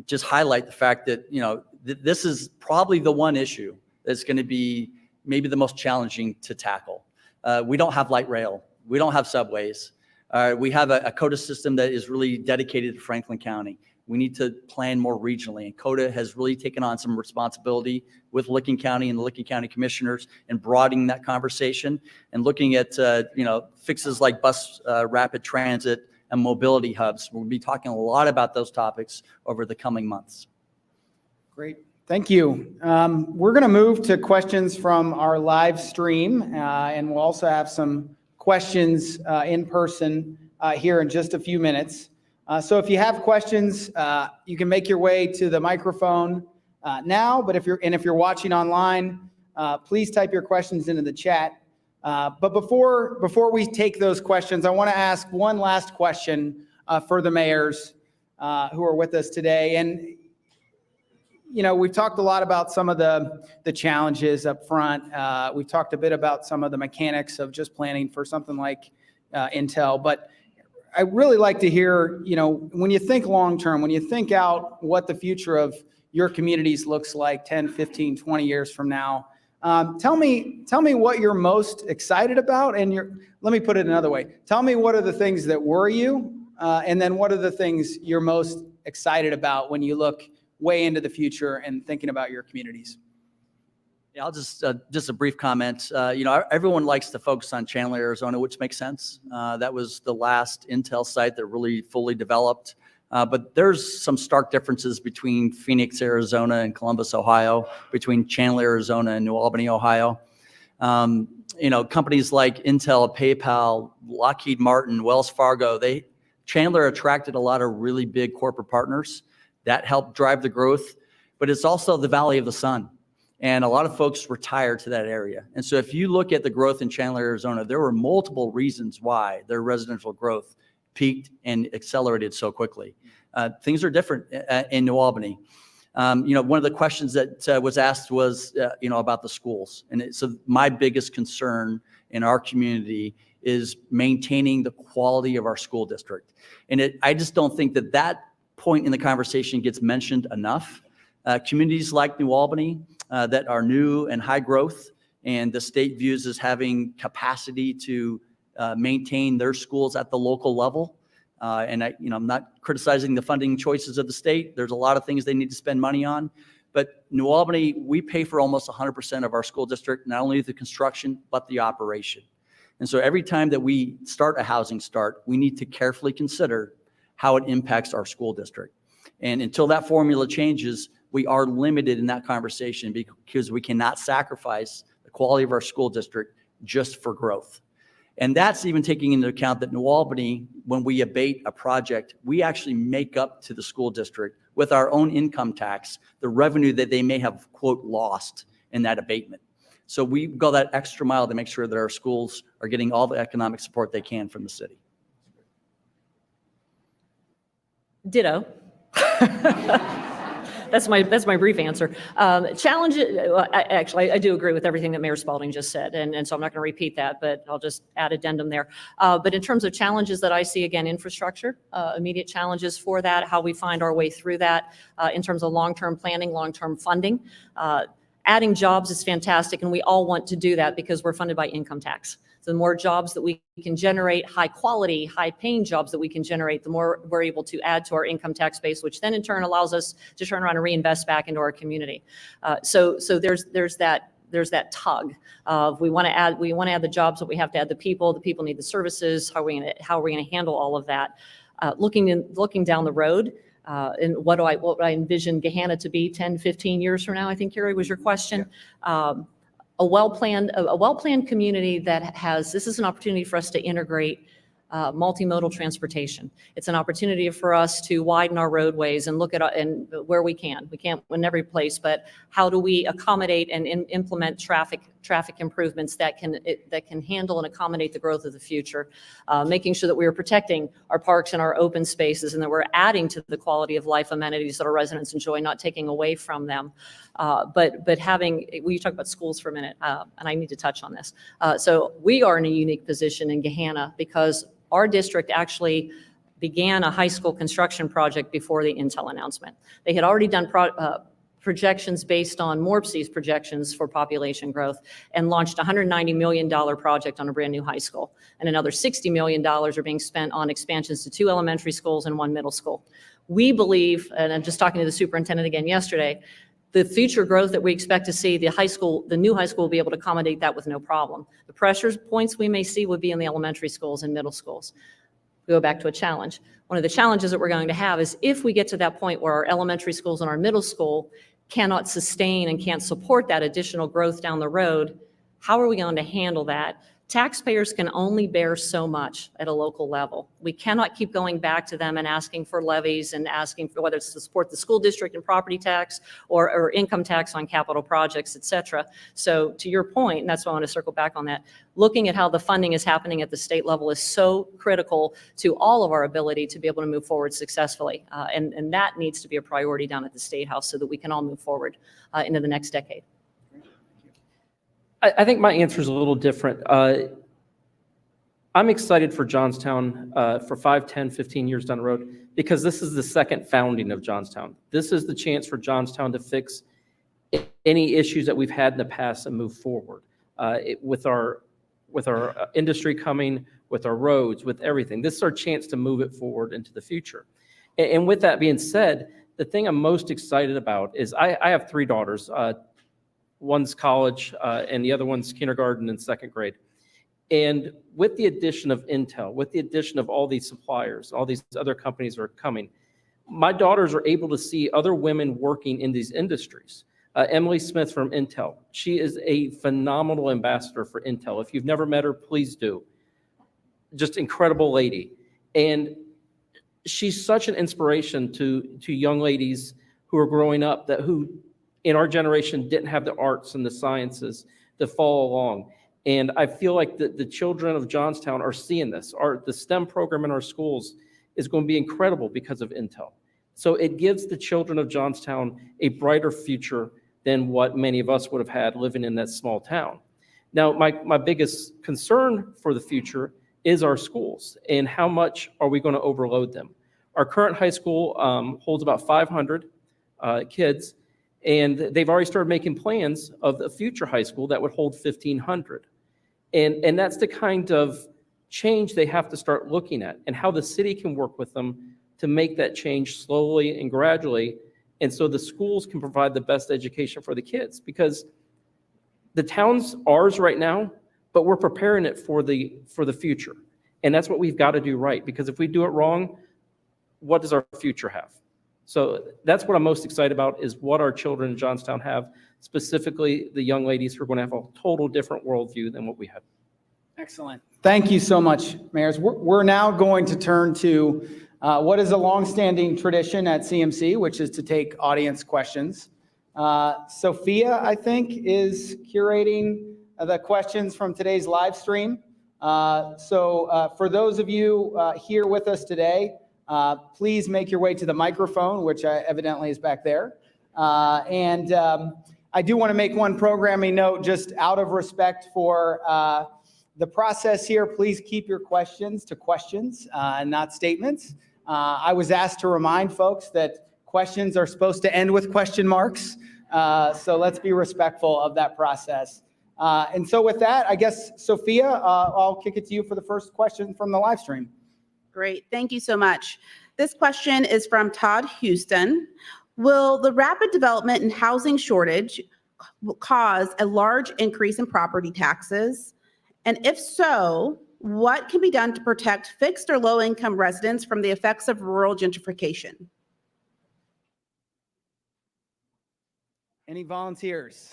just highlight the fact that, you know, this is probably the one issue that's going to be maybe the most challenging to tackle. We don't have light rail. We don't have subways. We have a CODA system that is really dedicated to Franklin County. We need to plan more regionally, and CODA has really taken on some responsibility with Licking County and the Licking County commissioners and broadening that conversation and looking at fixes like bus rapid transit and mobility hubs. We'll be talking a lot about those topics over the coming months. Great. Thank you. We're going to move to questions from our live stream, and we'll also have some questions in person here in just a few minutes. So if you have questions, you can make your way to the microphone now, but if you're watching online, please type your questions into the chat. But before we take those questions, I want to ask one last question for the mayors who are with us today. And we've talked a lot about some of the challenges up front. We've talked a bit about some of the mechanics of just planning for something like Intel, but I'd really like to hear, when you think long-term, when you think out what the future of your communities looks like 10, 15, 20 years from now, tell me what you're most excited about. And let me put it another way. Tell me what are the things that worry you, and then what are the things you're most excited about when you look way into the future and thinking about your communities. Yeah, I'll just a brief comment. Everyone likes to focus on Chandler, Arizona, which makes sense. That was the last Intel site that really fully developed. But there's some stark differences between Phoenix, Arizona, and Columbus, Ohio, between Chandler, Arizona, and New Albany, Ohio. Companies like Intel, PayPal, Lockheed Martin, Wells Fargo, Chandler attracted a lot of really big corporate partners that helped drive the growth. But it's also the Valley of the Sun. And a lot of folks retired to that area. And so if you look at the growth in Chandler, Arizona, there were multiple reasons why their residential growth peaked and accelerated so quickly. Things are different in New Albany. One of the questions that was asked was, about the schools. And so my biggest concern in our community is maintaining the quality of our school district. And I just don't think that point in the conversation gets mentioned enough. Communities like New Albany that are new and high growth, and the state views as having capacity to maintain their schools at the local level. And I'm not criticizing the funding choices of the state. There's a lot of things they need to spend money on. But New Albany, we pay for almost 100% of our school district, not only the construction, but the operation. And so every time that we start a housing start, we need to carefully consider how it impacts our school district. And until that formula changes, we are limited in that conversation because we cannot sacrifice the quality of our school district just for growth. And that's even taking into account that New Albany, when we abate a project, we actually make up to the school district with our own income tax, the revenue that they may have, quote, lost in that abatement. So we go that extra mile to make sure that our schools are getting all the economic support they can from the city. Ditto. That's my brief answer. Challenge. Actually, I do agree with everything that Mayor Spalding just said, and so I'm not going to repeat that, but I'll just add addendum there. But in terms of challenges that I see, again, infrastructure, immediate challenges for that, how we find our way through that, in terms of long-term planning, long-term funding. Adding jobs is fantastic, and we all want to do that because we're funded by income tax. So the more jobs that we can generate, high quality, high paying jobs that we can generate, the more we're able to add to our income tax base, which then in turn allows us to turn around and reinvest back into our community. So there's that tug of we want to add the jobs, but we have to add the people need the services. How are we going to handle all of that? Looking down the road, and what do I envision Gahanna to be 10, 15 years from now? I think, Gary, was your question. Yeah. A well-planned community that this is an opportunity for us to integrate multimodal transportation. It's an opportunity for us to widen our roadways and look at and where we can. We can't in every place, but how do we accommodate and implement traffic improvements that can handle and accommodate the growth of the future, making sure that we are protecting our parks and our open spaces, and that we're adding to the quality of life amenities that our residents enjoy, not taking away from them. But having, you talk about schools for a minute, and I need to touch on this. So we are in a unique position in Gahanna because our district actually began a high school construction project before the Intel announcement. They had already done projections based on MORPS's projections for population growth and launched a $190 million project on a brand new high school. And another $60 million are being spent on expansions to 2 elementary schools and 1 middle school. We believe, and I'm just talking to the superintendent again yesterday, the future growth that we expect to see, the new high school will be able to accommodate that with no problem. The pressure points we may see would be in the elementary schools and middle schools. We go back to a challenge. One of the challenges that we're going to have is if we get to that point where our elementary schools and our middle school cannot sustain and can't support that additional growth down the road, how are we going to handle that? Taxpayers can only bear so much at a local level. We cannot keep going back to them and asking for levies and asking for whether it's to support the school district and property tax or income tax on capital projects, et cetera. So to your point, and that's why I want to circle back on that, looking at how the funding is happening at the state level is so critical to all of our ability to be able to move forward successfully. And that needs to be a priority down at the State House so that we can all move forward into the next decade. I think my answer is a little different. I'm excited for Johnstown for 5, 10, 15 years down the road because this is the second founding of Johnstown. This is the chance for Johnstown to fix any issues that we've had in the past and move forward with our industry coming, with our roads, with everything. This is our chance to move it forward into the future. And with that being said, the thing I'm most excited about is I have 3 daughters. One's college, and the other one's kindergarten and 2nd grade. And with the addition of Intel, with the addition of all these suppliers, all these other companies that are coming, my daughters are able to see other women working in these industries. Emily Smith from Intel, she is a phenomenal ambassador for Intel. If you've never met her, please do. Just incredible lady. And she's such an inspiration to young ladies who are growing up who in our generation didn't have the arts and the sciences to follow along. And I feel like the children of Johnstown are seeing this. The STEM program in our schools is going to be incredible because of Intel. So it gives the children of Johnstown a brighter future than what many of us would have had living in that small town. Now, my biggest concern for the future is our schools and how much are we going to overload them. Our current high school holds about 500 kids. And they've already started making plans of the future high school that would hold 1,500. And that's the kind of change they have to start looking at and how the city can work with them to make that change slowly and gradually. And so the schools can provide the best education for the kids because the town's ours right now, but we're preparing it for the future. And that's what we've got to do right, because if we do it wrong, what does our future have? So that's what I'm most excited about is what our children in Johnstown have, specifically the young ladies who are going to have a total different worldview than what we had. Excellent. Thank you so much, Mayors. We're now going to turn to what is a longstanding tradition at CMC, which is to take audience questions. Sophia, I think, is curating the questions from today's live stream. So for those of you here with us today, please make your way to the microphone, which evidently is back there. And I do want to make one programming note, just out of respect for the process here. Please keep your questions to questions and not statements. I was asked to remind folks that questions are supposed to end with question marks. So let's be respectful of that process. And so with that, I guess, Sophia, I'll kick it to you for the first question from the live stream. Great. Thank you so much. This question is from Todd Houston. Will the rapid development and housing shortage cause a large increase in property taxes? And if so, what can be done to protect fixed or low-income residents from the effects of rural gentrification? Any volunteers?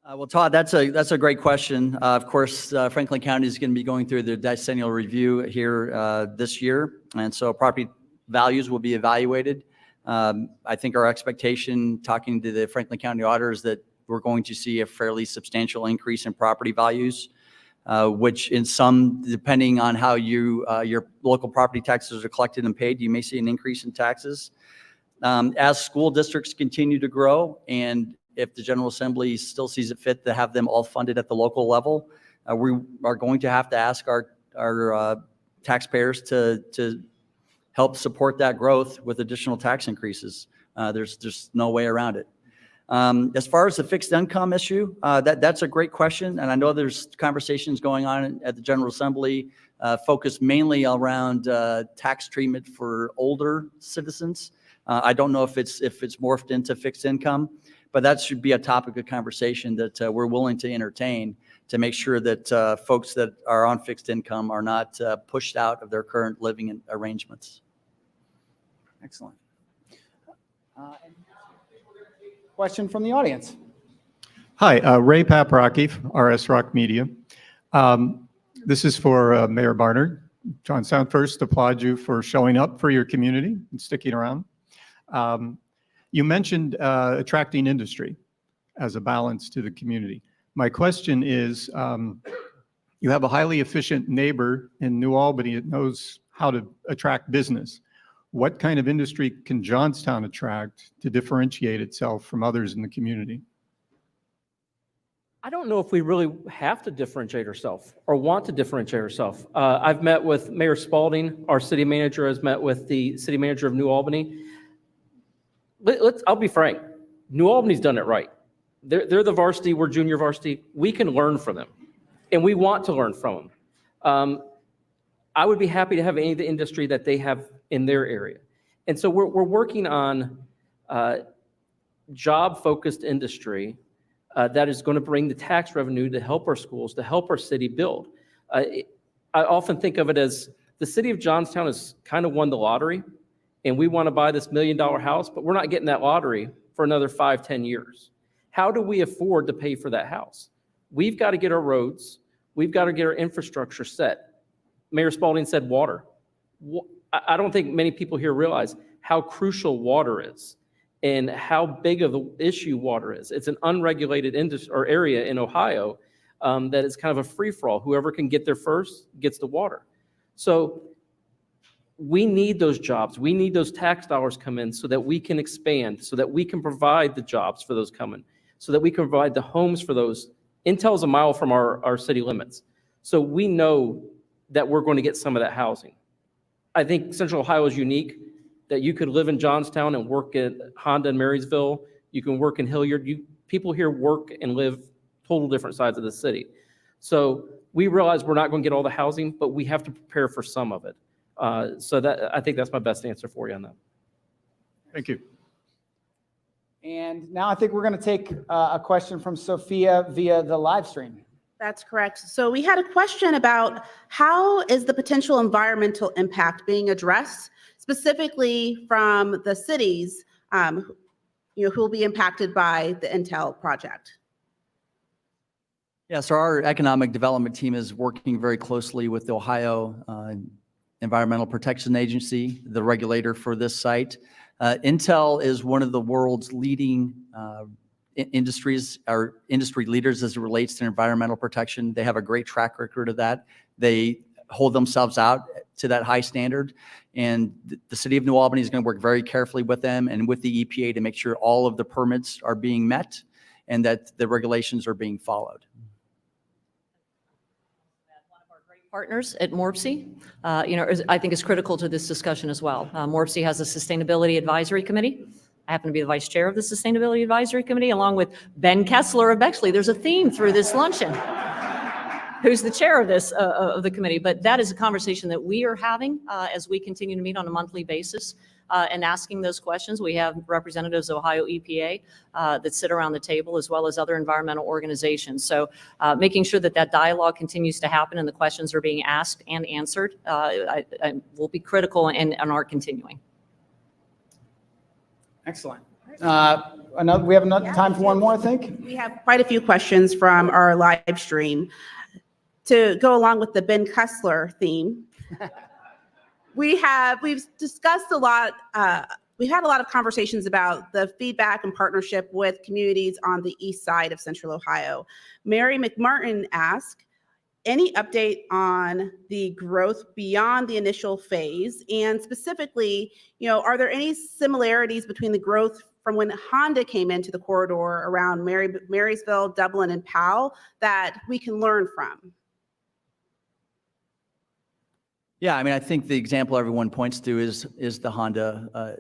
Well, Todd, that's a great question. Of course, Franklin County is going to be going through their decennial review here this year, and so property values will be evaluated. I think our expectation, talking to the Franklin County auditors, that we're going to see a fairly substantial increase in property values, which in some, depending on how your local property taxes are collected and paid, you may see an increase in taxes. As school districts continue to grow, and if the General Assembly still sees it fit to have them all funded at the local level, we are going to have to ask our taxpayers to help support that growth with additional tax increases. There's no way around it. As far as the fixed income issue, that's a great question. And I know there's conversations going on at the General Assembly focused mainly around tax treatment for older citizens. I don't know if it's morphed into fixed income, but that should be a topic of conversation that we're willing to entertain to make sure that folks that are on fixed income are not pushed out of their current living arrangements. Excellent. Question from the audience. Hi, Ray Paprocki, RS Rock Media. This is for Mayor Barnard. Johnstown, first, applaud you for showing up for your community and sticking around. You mentioned attracting industry as a balance to the community. My question is, you have a highly efficient neighbor in New Albany that knows how to attract business. What kind of industry can Johnstown attract to differentiate itself from others in the community? I don't know if we really have to differentiate ourselves or want to differentiate ourselves. I've met with Mayor Spalding. Our city manager has met with the city manager of New Albany. I'll be frank. New Albany's done it right. They're the varsity. We're junior varsity. We can learn from them, and we want to learn from them. I would be happy to have any of the industry that they have in their area. And so we're working on job-focused industry that is going to bring the tax revenue to help our schools, to help our city build. I often think of it as the city of Johnstown has kind of won the lottery, and we want to buy this $1 million house, but we're not getting that lottery for another 5-10 years. How do we afford to pay for that house? We've got to get our roads. We've got to get our infrastructure set. Mayor Spalding said water. I don't think many people here realize how crucial water is and how big of an issue water is. It's an unregulated industry or area in Ohio that is kind of a free-for-all. Whoever can get there first gets the water. So we need those jobs. We need those tax dollars come in so that we can expand, so that we can provide the jobs for those coming, so that we can provide the homes for those. Intel's a mile from our city limits. So we know that we're going to get some of that housing. I think Central Ohio is unique, that you could live in Johnstown and work at Honda in Marysville. You can work in Hilliard. People here work and live total different sides of the city. So we realize we're not going to get all the housing, but we have to prepare for some of it. So I think that's my best answer for you on that. Thank you. And now I think we're going to take a question from Sophia via the live stream. That's correct. So we had a question about how is the potential environmental impact being addressed, specifically from the cities, who will be impacted by the Intel project. Yeah, so our economic development team is working very closely with the Ohio Environmental Protection Agency, the regulator for this site. Intel is one of the world's leading industries, our industry leaders as it relates to environmental protection. They have a great track record of that. They hold themselves out to that high standard. And the city of New Albany is going to work very carefully with them and with the EPA to make sure all of the permits are being met and that the regulations are being followed. Partners at Morpsey, I think is critical to this discussion as well. Morpsey has a sustainability advisory committee. I happen to be the vice chair of the Sustainability Advisory Committee, along with Ben Kessler of Bexley. There's a theme through this luncheon. Who's the chair of this of the committee? But that is a conversation that we are having as we continue to meet on a monthly basis and asking those questions. We have representatives of Ohio EPA that sit around the table, as well as other environmental organizations. So making sure that that dialogue continues to happen and the questions are being asked and answered will be critical and are continuing. Excellent. We have enough time for one more, I think. We have quite a few questions from our live stream. To go along with the Ben Kessler theme, we've discussed a lot. We've had a lot of conversations about the feedback and partnership with communities on the east side of Central Ohio. Mary McMartin asked, any update on the growth beyond the initial phase? And specifically, are there any similarities between the growth from when Honda came into the corridor around Marysville, Dublin, and Powell that we can learn from? Yeah, I mean, I think the example everyone points to is the Honda,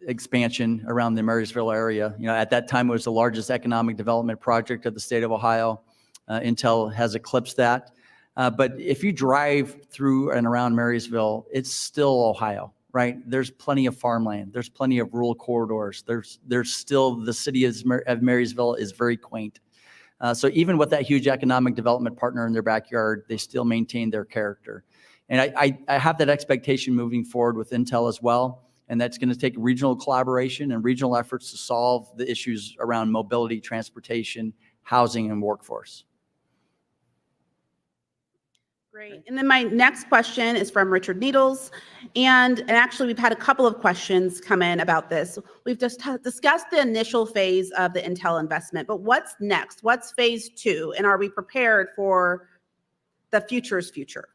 expansion around the Marysville area. At that time, it was the largest economic development project of the state of Ohio. Intel has eclipsed that. But if you drive through and around Marysville, it's still Ohio, right? There's plenty of farmland. There's plenty of rural corridors. There's still the city of Marysville is very quaint. So even with that huge economic development partner in their backyard, they still maintain their character. And I have that expectation moving forward with Intel as well. And that's going to take regional collaboration and regional efforts to solve the issues around mobility, transportation, housing, and workforce. Great. And then my next question is from Richard Needles. And actually, we've had a couple of questions come in about this. We've just discussed the initial phase of the Intel investment, but what's next? What's phase 2? And are we prepared for the future's future?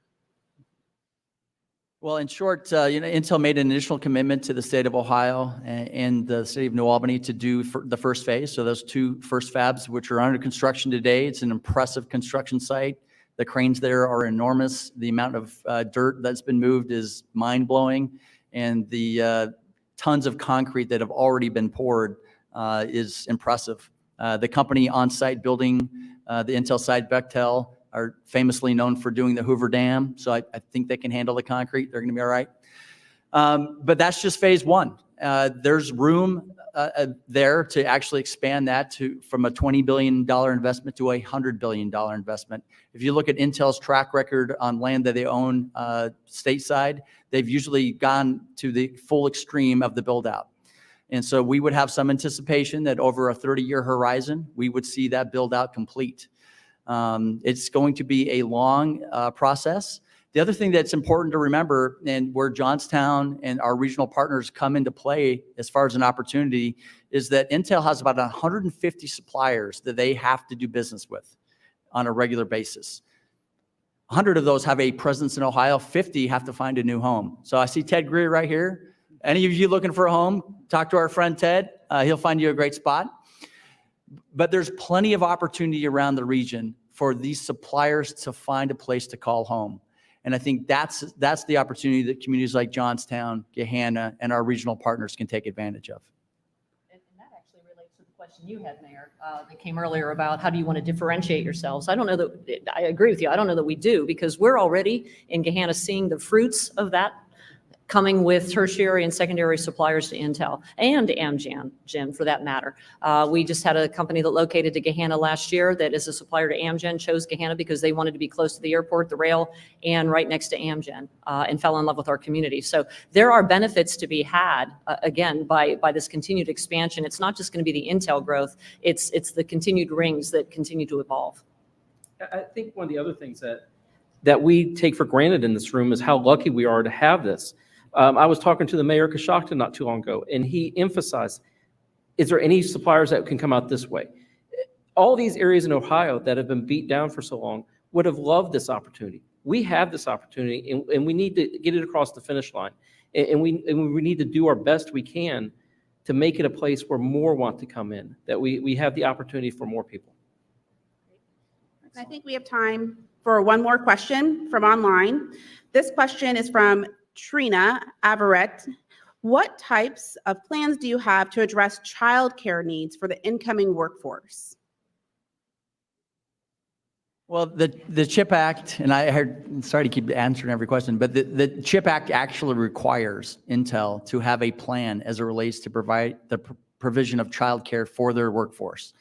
Well, in short, Intel made an initial commitment to the state of Ohio and the city of New Albany to do the first phase. So those 2 first fabs, which are under construction today, it's an impressive construction site. The cranes there are enormous. The amount of dirt that's been moved is mind-blowing. And the tons of concrete that have already been poured is impressive. The company on site building the Intel site, Bechtel, are famously known for doing the Hoover Dam. So I think they can handle the concrete. They're going to be all right. But that's just phase 1. There's room there to actually expand that from a $20 billion investment to a $100 billion investment. If you look at Intel's track record on land that they own stateside, they've usually gone to the full extreme of the build out. And so we would have some anticipation that over a 30-year horizon, we would see that build out complete. It's going to be a long process. The other thing that's important to remember, and where Johnstown and our regional partners come into play as far as an opportunity, is that Intel has about 150 suppliers that they have to do business with on a regular basis. 100 of those have a presence in Ohio. 50 have to find a new home. So I see Ted Greer right here. Any of you looking for a home, talk to our friend Ted. He'll find you a great spot. But there's plenty of opportunity around the region for these suppliers to find a place to call home. And I think that's the opportunity that communities like Johnstown, Gahanna, and our regional partners can take advantage of. And that actually relates to the question you had, Mayor, that came earlier about how do you want to differentiate yourselves? I don't know that, I agree with you. I don't know that we do, because we're already in Gahanna seeing the fruits of that coming with tertiary and secondary suppliers to Intel and Amgen, Jim, for that matter. We just had a company that located to Gahanna last year that is a supplier to Amgen, chose Gahanna because they wanted to be close to the airport, the rail, and right next to Amgen, and fell in love with our community. So there are benefits to be had, again, by this continued expansion. It's not just going to be the Intel growth, it's the continued rings that continue to evolve. I think one of the other things that we take for granted in this room is how lucky we are to have this. I was talking to the mayor of Coshocton not too long ago, and he emphasized, is there any suppliers that can come out this way? All these areas in Ohio that have been beat down for so long would have loved this opportunity. We have this opportunity, and we need to get it across the finish line. And we need to do our best we can to make it a place where more want to come in, that we have the opportunity for more people. I think we have time for one more question from online. This question is from Trina Averett. What types of plans do you have to address childcare needs for the incoming workforce? Well, the CHIP Act, and I heard, sorry to keep answering every question, but the CHIP Act actually requires Intel to have a plan as it relates to provide the provision of childcare for their workforce.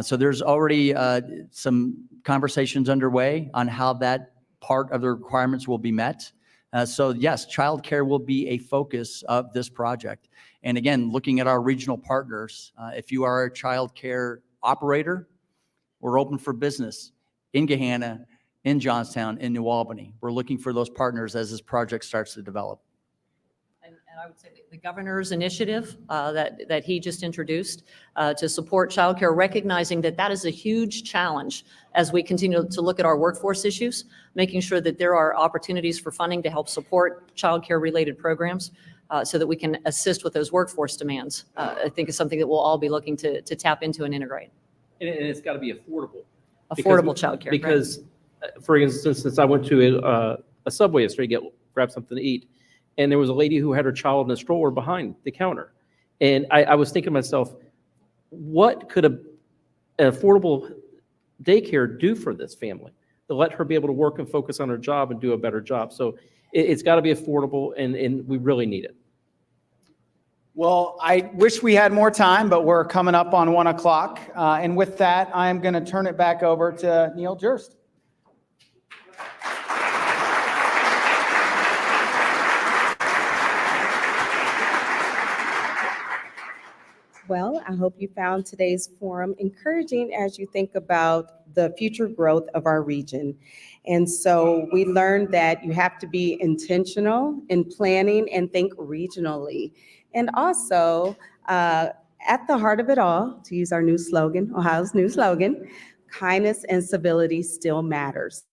So there's already some conversations underway on how that part of the requirements will be met. So yes, childcare will be a focus of this project. And again, looking at our regional partners, if you are a childcare operator, we're open for business in Gahanna, in Johnstown, in New Albany. We're looking for those partners as this project starts to develop. And I would say the governor's initiative that he just introduced to support childcare, recognizing that that is a huge challenge as we continue to look at our workforce issues, making sure that there are opportunities for funding to help support childcare related programs so that we can assist with those workforce demands. I think is something that we'll all be looking to tap into and integrate. And it's got to be affordable. Affordable childcare. Because, for instance, since I went to a Subway yesterday, grab something to eat, and there was a lady who had her child in a stroller behind the counter. And I was thinking to myself, what could an affordable daycare do for this family to let her be able to work and focus on her job and do a better job? So it's got to be affordable, and we really need it. Well, I wish we had more time, but we're coming up on 1 o'clock. And with that, I'm going to turn it back over to Neil Durst. Well, I hope you found today's forum encouraging as you think about the future growth of our region. And so we learned that you have to be intentional in planning and think regionally. And also, at the heart of it all, to use our new slogan, Ohio's new slogan, kindness and civility still matters.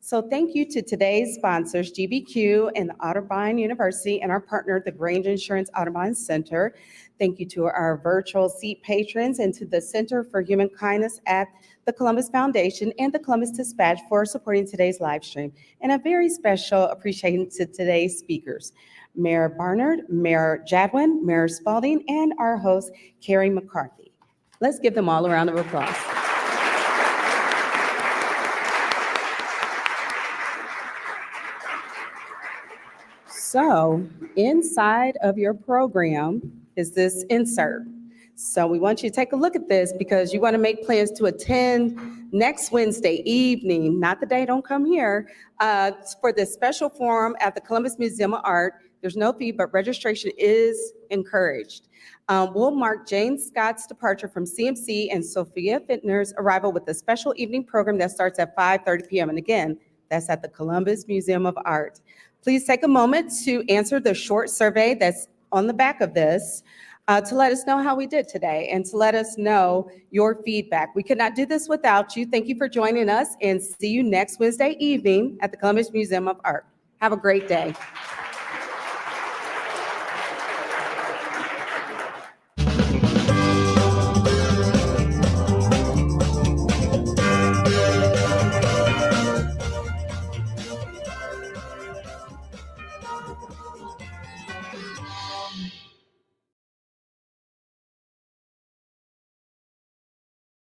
So thank you to today's sponsors, GBQ and the Otterbein University, and our partner, the Grange Insurance Otterbein Center. Thank you to our virtual seat patrons and to the Center for Human Kindness at the Columbus Foundation and the Columbus Dispatch for supporting today's live stream. And a very special appreciation to today's speakers, Mayor Barnard, Mayor Jadwin, Mayor Spalding, and our host, Carrie McCarthy. Let's give them all a round of applause. So inside of your program is this insert. So we want you to take a look at this because you want to make plans to attend next Wednesday evening, not the day, don't come here, for this special forum at the Columbus Museum of Art. There's no fee, but registration is encouraged. We'll mark Jane Scott's departure from CMC and Sophia Fittner's arrival with a special evening program that starts at 5:30 p.m. And again, that's at the Columbus Museum of Art. Please take a moment to answer the short survey that's on the back of this to let us know how we did today and to let us know your feedback. We could not do this without you. Thank you for joining us, and see you next Wednesday evening at the Columbus Museum of Art. Have a great day.